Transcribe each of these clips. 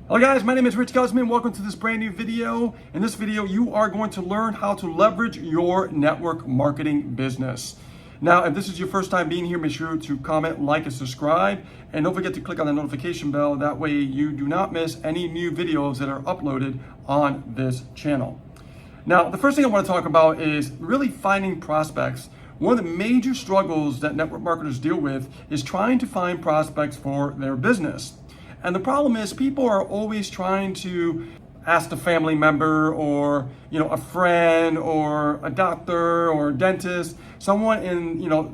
Hello guys, my name is Rich Guzman. Welcome to this brand new video. In this video, you are going to learn how to leverage your network marketing business. Now, if this is your first time being here, make sure to comment, like, and subscribe. And don't forget to click on the notification bell. That way you do not miss any new videos that are uploaded on this channel. Now, the first thing I want to talk about is really finding prospects. One of the major struggles that network marketers deal with is trying to find prospects for their business. And the problem is people are always trying to ask a family member or, a friend or a doctor or a dentist, someone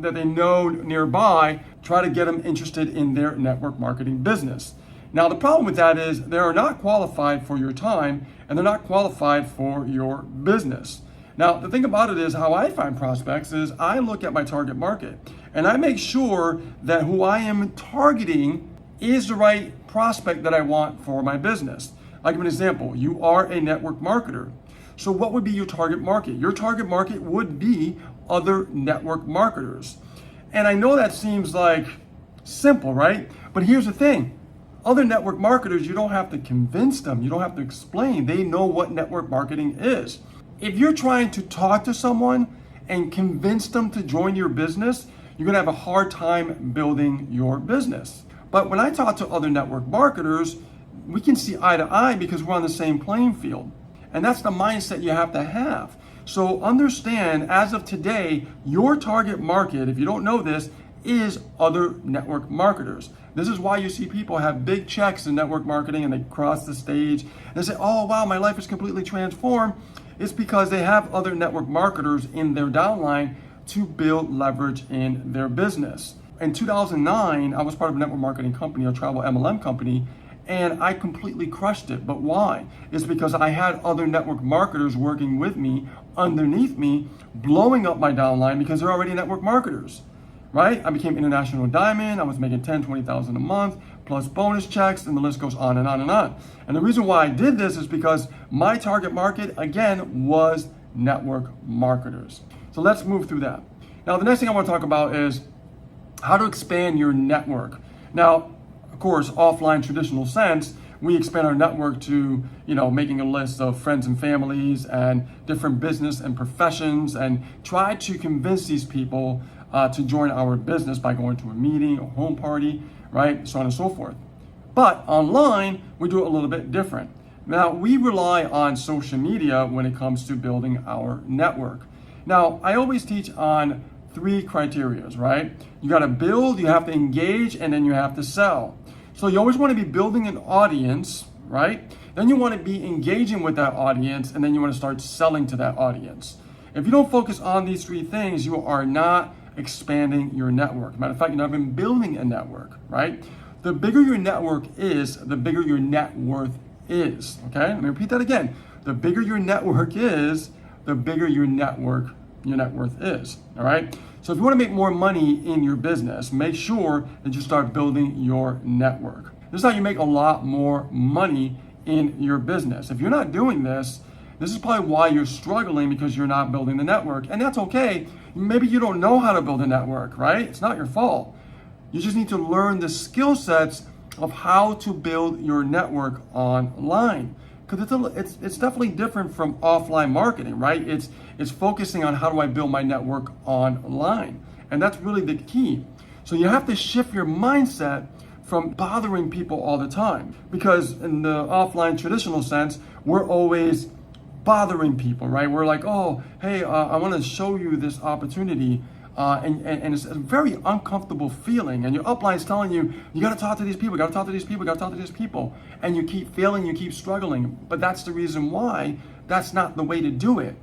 that they know nearby, try to get them interested in their network marketing business. Now, the problem with that is they are not qualified for your time and they're not qualified for your business. Now, the thing about it is how I find prospects is I look at my target market and I make sure that who I am targeting is the right prospect that I want for my business. I'll give you an example. You are a network marketer. So what would be your target market? Your target market would be other network marketers. And I know that seems like simple, right? But here's the thing. Other network marketers, you don't have to convince them. You don't have to explain. They know what network marketing is. If you're trying to talk to someone and convince them to join your business, you're going to have a hard time building your business. But when I talk to other network marketers, we can see eye to eye because we're on the same playing field. And that's the mindset you have to have. So understand, as of today, your target market, if you don't know this, is other network marketers. This is why you see people have big checks in network marketing and they cross the stage and they say, oh, wow, my life is completely transformed. It's because they have other network marketers in their downline to build leverage in their business. In 2009, I was part of a network marketing company, a travel MLM company, and I completely crushed it. But why? It's because I had other network marketers working with me, underneath me, blowing up my downline because they're already network marketers, right? I became international diamond. I was making $10,000, $20,000 a month, plus bonus checks, and the list goes on and on and on. And the reason why I did this is because my target market, again, was network marketers. So let's move through that. Now, the next thing I want to talk about is how to expand your network. Now, of course, offline traditional sense, we expand our network to, making a list of friends and families and different business and professions and try to convince these people to join our business by going to a meeting, a home party, right? So on and so forth. But online, we do it a little bit different. Now, we rely on social media when it comes to building our network. Now, I always teach on 3 criteria, right? You got to build, you have to engage, and then you have to sell. So you always want to be building an audience, right? Then you want to be engaging with that audience, and then you want to start selling to that audience. If you don't focus on these 3 things, you are not expanding your network. Matter of fact, you're not even building a network, right? The bigger your network is, the bigger your net worth is, okay? Let me repeat that again. The bigger your network is, the bigger your net worth is, all right? So if you want to make more money in your business, make sure that you start building your network. This is how you make a lot more money in your business. If you're not doing this, this is probably why you're struggling, because you're not building the network. And that's okay. Maybe you don't know how to build a network, right? It's not your fault. You just need to learn the skill sets of how to build your network online. Because it's definitely different from offline marketing, right? It's focusing on how do I build my network online. And that's really the key. So you have to shift your mindset from bothering people all the time. Because in the offline traditional sense, we're always bothering people, right? We're like, oh, hey, I want to show you this opportunity. And it's a very uncomfortable feeling. And your upline is telling you, you got to talk to these people, you got to talk to these people, you got to talk to these people. And you keep failing, you keep struggling. But that's the reason why that's not the way to do it.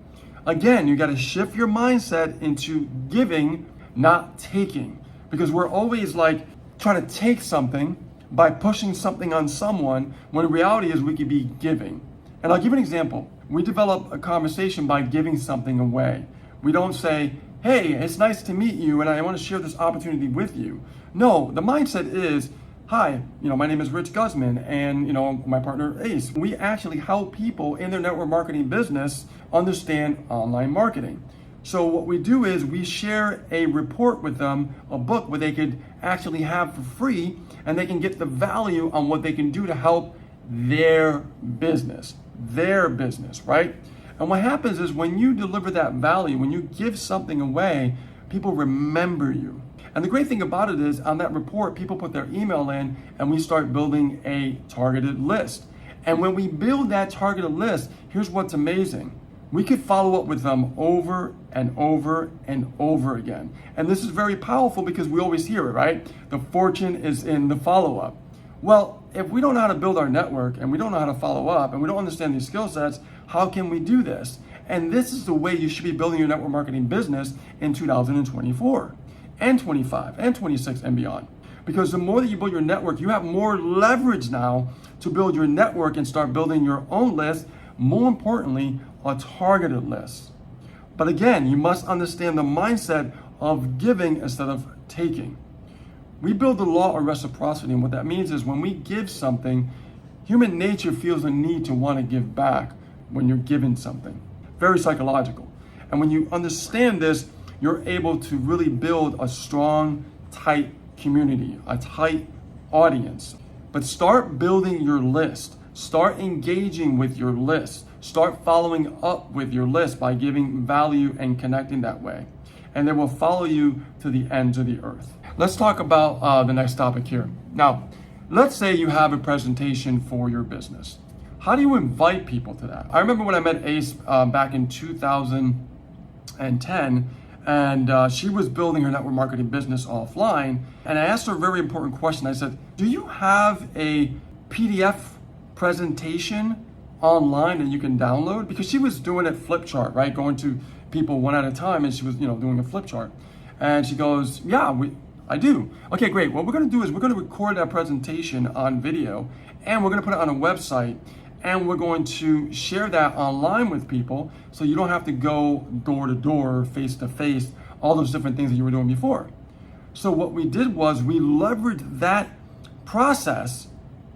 Again, you got to shift your mindset into giving, not taking. Because we're always like trying to take something by pushing something on someone, when the reality is we could be giving. And I'll give you an example. We develop a conversation by giving something away. We don't say, hey, it's nice to meet you and I want to share this opportunity with you. No, the mindset is, hi, my name is Rich Guzman and my partner Ace. We actually help people in their network marketing business understand online marketing. So what we do is we share a report with them, a book where they could actually have for free, and they can get the value on what they can do to help their business, right? And what happens is when you deliver that value, when you give something away, people remember you. And the great thing about it is on that report, people put their email in and we start building a targeted list. And when we build that targeted list, here's what's amazing. We could follow up with them over and over and over again. And this is very powerful because we always hear it, right? The fortune is in the follow-up. Well, if we don't know how to build our network and we don't know how to follow up and we don't understand these skill sets, how can we do this? And this is the way you should be building your network marketing business in 2024 and 25 and 26 and beyond. Because the more that you build your network, you have more leverage now to build your network and start building your own list. More importantly, a targeted list. But again, you must understand the mindset of giving instead of taking. We build the law of reciprocity, and what that means is when we give something, human nature feels a need to want to give back when you're given something. Very psychological. And when you understand this, you're able to really build a strong, tight community, a tight audience. But start building your list. Start engaging with your list. Start following up with your list by giving value and connecting that way. And they will follow you to the ends of the earth. Let's talk about the next topic here. Now, let's say you have a presentation for your business. How do you invite people to that? I remember when I met Ace back in 2010, and she was building her network marketing business offline. And I asked her a very important question. I said, do you have a PDF presentation online that you can download? Because she was doing it flip chart, right? Going to people one at a time, and she was, doing a flip chart. And she goes, yeah, I do. Okay, great. What we're gonna do is we're gonna record that presentation on video, and we're gonna put it on a website, and we're going to share that online with people so you don't have to go door to door, face to face, all those different things that you were doing before. So what we did was we leveraged that process,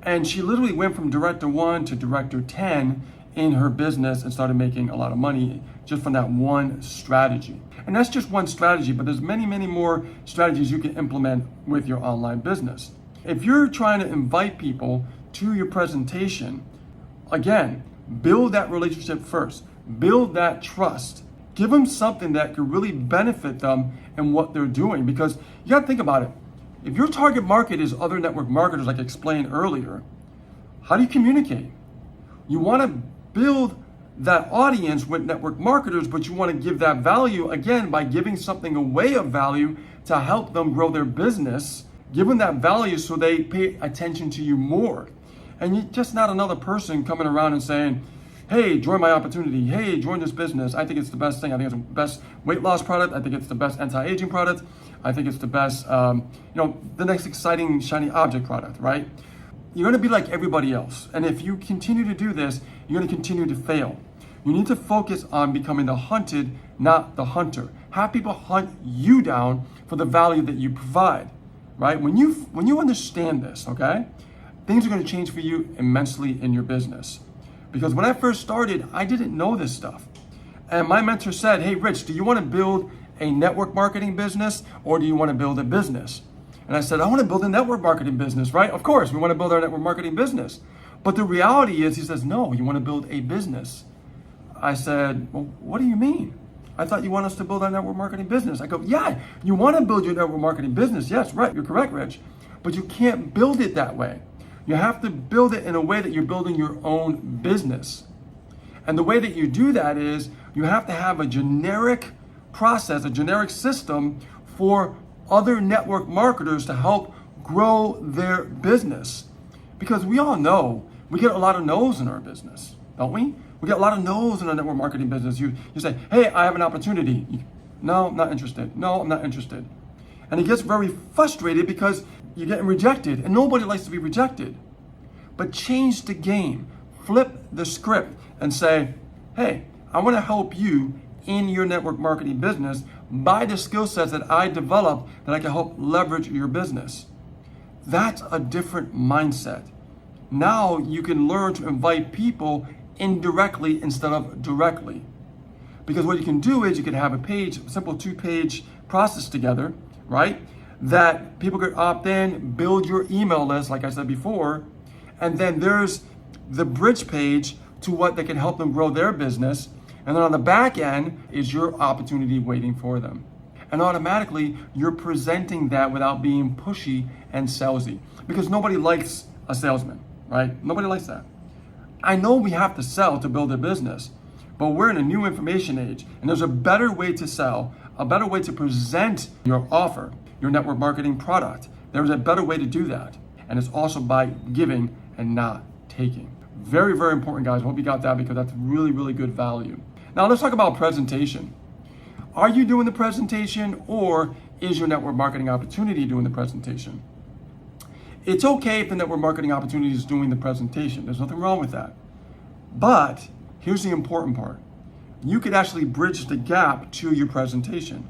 and she literally went from director 1 to director 10 in her business and started making a lot of money just from that one strategy. And that's just one strategy, but there's many, many more strategies you can implement with your online business. If you're trying to invite people to your presentation, again, build that relationship first. Build that trust. Give them something that could really benefit them in what they're doing. Because you got to think about it. If your target market is other network marketers, like I explained earlier, how do you communicate? You want to build that audience with network marketers, but you want to give that value, again, by giving something away of value to help them grow their business. Give them that value so they pay attention to you more. And you're just not another person coming around and saying, hey, join my opportunity. Hey, join this business. I think it's the best thing. I think it's the best weight loss product. I think it's the best anti-aging product. I think it's the best, the next exciting shiny object product, right? You're going to be like everybody else. And if you continue to do this, you're going to continue to fail. You need to focus on becoming the hunted, not the hunter. Have people hunt you down for the value that you provide, right? When you understand this, okay, things are going to change for you immensely in your business. Because when I first started, I didn't know this stuff. And my mentor said, hey, Rich, do you want to build a network marketing business or do you want to build a business? And I said, I want to build a network marketing business, right? Of course, we want to build our network marketing business. But the reality is, he says, no, you want to build a business. I said, well, what do you mean? I thought you want us to build our network marketing business. I go, yeah, you want to build your network marketing business. Yes, right, you're correct, Rich. But you can't build it that way. You have to build it in a way that you're building your own business. And the way that you do that is you have to have a generic process, a generic system for other network marketers to help grow their business. Because we all know we get a lot of no's in our business, don't we? We get a lot of no's in our network marketing business. You say, hey, I have an opportunity. No, I'm not interested. No, I'm not interested. And it gets very frustrated because you're getting rejected, and nobody likes to be rejected. But change the game, flip the script, and say, hey, I want to help you in your network marketing business by the skill sets that I develop that I can help leverage your business. That's a different mindset. Now you can learn to invite people indirectly instead of directly. Because what you can do is you can have a simple 2-page process together, right? That people could opt in, build your email list, like I said before, and then there's the bridge page to what that can help them grow their business. And then on the back end is your opportunity waiting for them. And automatically you're presenting that without being pushy and salesy, because nobody likes a salesman, right? Nobody likes that. I know we have to sell to build a business, but we're in a new information age, and there's a better way to sell, a better way to present your offer, your network marketing product. There's a better way to do that. And it's also by giving and not taking. Very, very important, guys. I hope you got that, because that's really, really good value. Now let's talk about presentation. Are you doing the presentation, or is your network marketing opportunity doing the presentation? It's okay if the network marketing opportunity is doing the presentation. There's nothing wrong with that. But here's the important part. You could actually bridge the gap to your presentation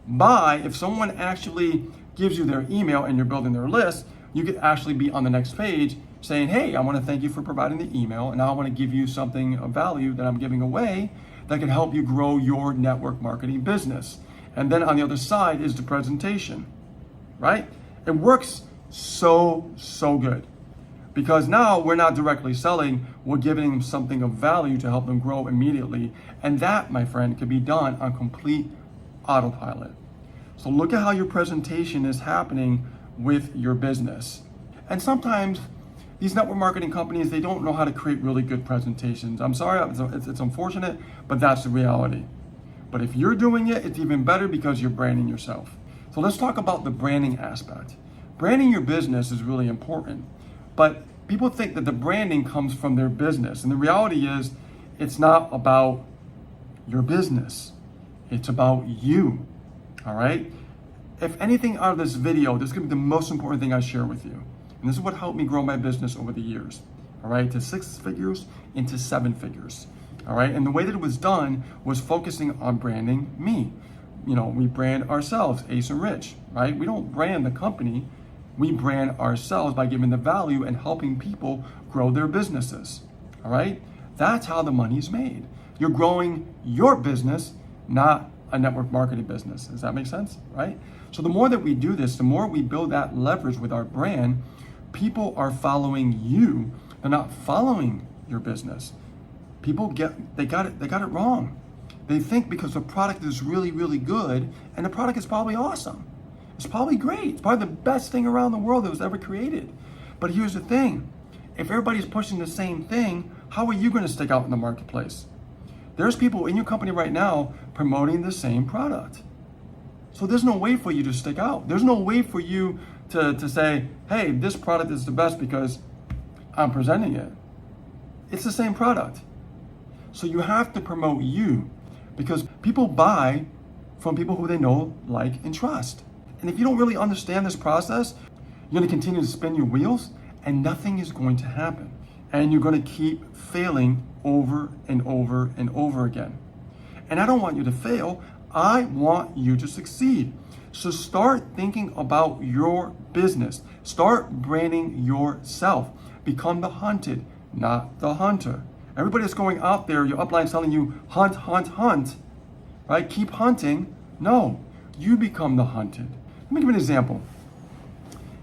by, if someone actually gives you their email and you're building their list, you could actually be on the next page saying, hey, I want to thank you for providing the email, and now I want to give you something of value that I'm giving away that can help you grow your network marketing business. And then on the other side is the presentation, right? It works so good, because now we're not directly selling, we're giving them something of value to help them grow immediately. And that, my friend, can be done on complete autopilot. So look at how your presentation is happening with your business. And sometimes these network marketing companies, they don't know how to create really good presentations. I'm sorry, it's unfortunate, but that's the reality. But if you're doing it, it's even better, because you're branding yourself. So let's talk about the branding aspect. Branding your business is really important, but people think that the branding comes from their business. And the reality is, it's not about your business. It's about you, all right? If anything out of this video, this is gonna be the most important thing I share with you. And this is what helped me grow my business over the years, all right? To 6 figures, into 7 figures, all right? And the way that it was done was focusing on branding me. You know, we brand ourselves, Ace and Rich, right? We don't brand the company. We brand ourselves by giving the value and helping people grow their businesses, all right? That's how the money's made. You're growing your business, not a network marketing business. Does that make sense, right? So the more that we do this, the more we build that leverage with our brand, people are following you. They're not following your business. People got it wrong. They think because the product is really, really good, and the product is probably awesome. It's probably great. It's probably the best thing around the world that was ever created. But here's the thing. If everybody's pushing the same thing, how are you going to stick out in the marketplace? There's people in your company right now promoting the same product. So there's no way for you to stick out. There's no way for you to say, hey, this product is the best because I'm presenting it. It's the same product. So you have to promote you, because people buy from people who they know, like, and trust. And if you don't really understand this process, you're going to continue to spin your wheels and nothing is going to happen. And you're going to keep failing over and over and over again. And I don't want you to fail. I want you to succeed. So start thinking about your business. Start branding yourself. Become the hunted, not the hunter. Everybody that's going out there, your upline is telling you, hunt, hunt, hunt, right? Keep hunting. No, you become the hunted. Let me give you an example.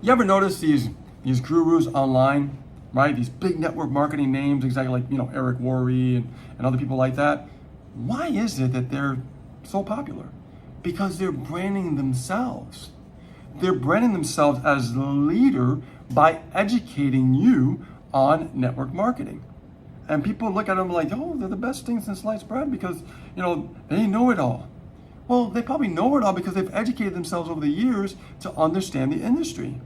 You ever notice these gurus online, right? These big network marketing names, exactly like, Eric Worre and other people like that. Why is it that they're so popular? Because they're branding themselves. They're branding themselves as the leader by educating you on network marketing. And people look at them like, oh, they're the best thing since sliced bread, because, they know it all. Well, they probably know it all because they've educated themselves over the years to understand the industry.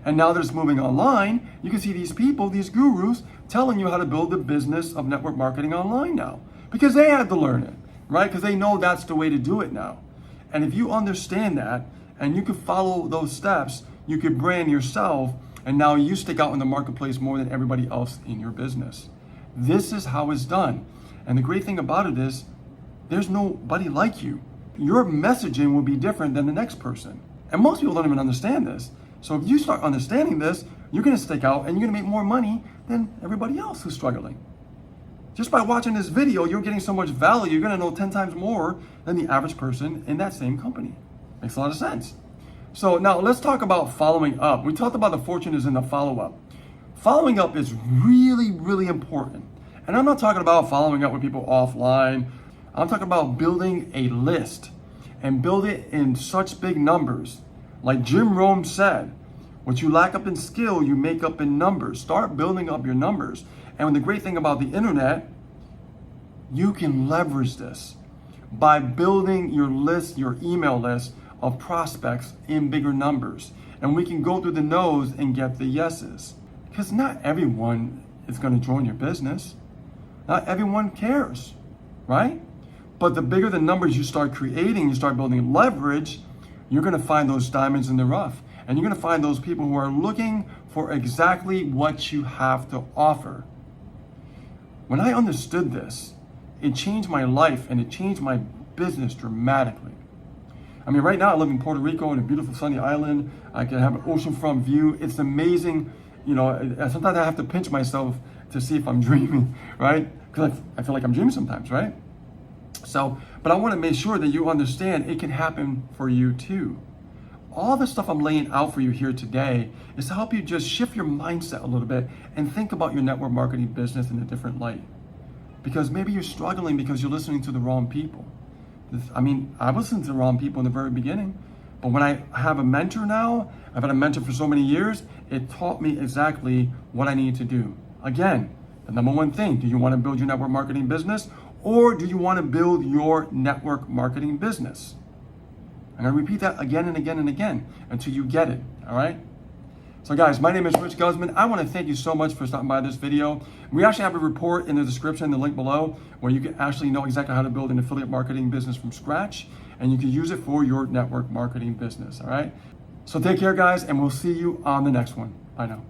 And now they're just moving online. You can see these people, these gurus, telling you how to build the business of network marketing online now, because they had to learn it, right? Because they know that's the way to do it now. And if you understand that and you can follow those steps, you could brand yourself, and now you stick out in the marketplace more than everybody else in your business. This is how it's done. And the great thing about it is there's nobody like you. Your messaging will be different than the next person. And most people don't even understand this. So if you start understanding this, you're going to stick out and you're going to make more money than everybody else who's struggling. Just by watching this video, you're getting so much value, you're going to know 10 times more than the average person in that same company. Makes a lot of sense. So now let's talk about following up. We talked about the fortune is in the follow-up. Following up is really, really important. And I'm not talking about following up with people offline. I'm talking about building a list and build it in such big numbers. Like Jim Rohn said, what you lack up in skill, you make up in numbers. Start building up your numbers. And the great thing about the internet, you can leverage this by building your list, your email list of prospects in bigger numbers. And we can go through the no's and get the yeses. Because not everyone is going to join your business. Not everyone cares, right? But the bigger the numbers you start creating, you start building leverage, you're going to find those diamonds in the rough. And you're going to find those people who are looking for exactly what you have to offer. When I understood this, it changed my life and it changed my business dramatically. I mean, right now I live in Puerto Rico in a beautiful sunny island. I can have an oceanfront view. It's amazing. You know, sometimes I have to pinch myself to see if I'm dreaming, right? Because I feel like I'm dreaming sometimes, right? So, but I want to make sure that you understand it can happen for you too. All the stuff I'm laying out for you here today is to help you just shift your mindset a little bit and think about your network marketing business in a different light. Because maybe you're struggling because you're listening to the wrong people. I mean, I listened to the wrong people in the very beginning, but when I have a mentor now, I've had a mentor for so many years, it taught me exactly what I need to do. Again, the number one thing, do you want to build your network marketing business or do you want to build your network marketing business? I'm going to repeat that again and again and again until you get it, all right? So guys, my name is Rich Guzman. I want to thank you so much for stopping by this video. We actually have a report in the description, the link below, where you can actually know exactly how to build an affiliate marketing business from scratch, and you can use it for your network marketing business, all right? So take care, guys, and we'll see you on the next one. Bye now.